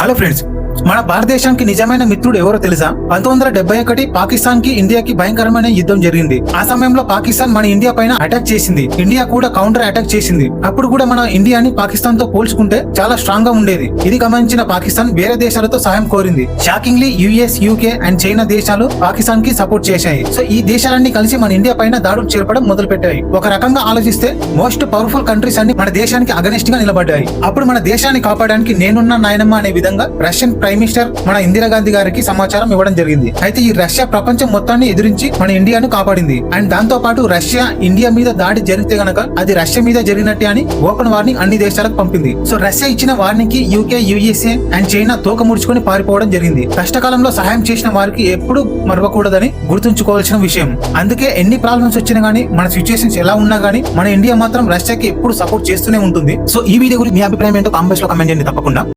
Hello friends, మన భారతదేశానికి నిజమైన మిత్రుడు ఎవరో తెలుసా? 1971 పాకిస్తాన్ కి ఇండియాకి భయంకరమైన యుద్ధం జరిగింది. ఆ సమయంలో పాకిస్తాన్ మన ఇండియా పైన అటాక్ చేసింది. ఇండియా కూడా కౌంటర్ అటాక్ చేసింది. అప్పుడు కూడా మన ఇండియాని పాకిస్తాన్ తో పోల్చుకుంటే చాలా స్ట్రాంగ్ గా ఉండేది. ఇది గమనించిన పాకిస్తాన్ వేరే దేశాలతో సహాయం కోరింది. Shockingly US, UK and China దేశాలు పాకిస్తాన్ కి సపోర్ట్ చేశాయి. సో ఈ దేశాలన్నీ కలిసి మన ఇండియా పైన దాడులు చేపడం మొదలు పెట్టాయి. ఒక రకంగా ఆలోచిస్తే మోస్ట్ పవర్ఫుల్ కంట్రీస్ అన్ని మన దేశానికి అగనెస్ట్ గా నిలబడ్డాయి. అప్పుడు మన దేశాన్ని కాపాడడానికి నేనున్న నాయనమ్మ అనే విధంగా రష్యన్ ప్రైమ్ మినిస్టర్ మన ఇందిరాగాంధీ గారికి సమాచారం ఇవ్వడం జరిగింది. అయితే ఈ రష్యా ప్రపంచం మొత్తాన్ని ఎదిరించి మన ఇండియాను కాపాడింది. అండ్ దాంతో పాటు రష్యా ఇండియా మీద దాడి జరిగితే గనక అది రష్యా మీద జరిగినట్టే అని ఓపెన్ వార్నింగ్ అన్ని దేశాలకు పంపింది. సో రష్యా ఇచ్చిన వార్నింగ్ కి యూకే, యుఎస్ఏ అండ్ చైనా తోక ముడుచుకొని పారిపోవడం జరిగింది. కష్టకాలంలో సహాయం చేసిన వారికి ఎప్పుడు మరవకూడదని గుర్తుంచుకోవాల్సిన విషయం. అందుకే ఎన్ని ప్రాబ్లమ్స్ వచ్చినా గానీ, మన సిచ్యువేషన్స్ ఎలా ఉన్నా గానీ, మన ఇండియా మాత్రం రష్యాకి ఎప్పుడు సపోర్ట్ చేస్తూనే ఉంటుంది. సో ఈ వీడియో గురించి మీ అభిప్రాయం ఏంటో కామెంట్స్ లో కామెంట్ చేయండి తప్పకుండా.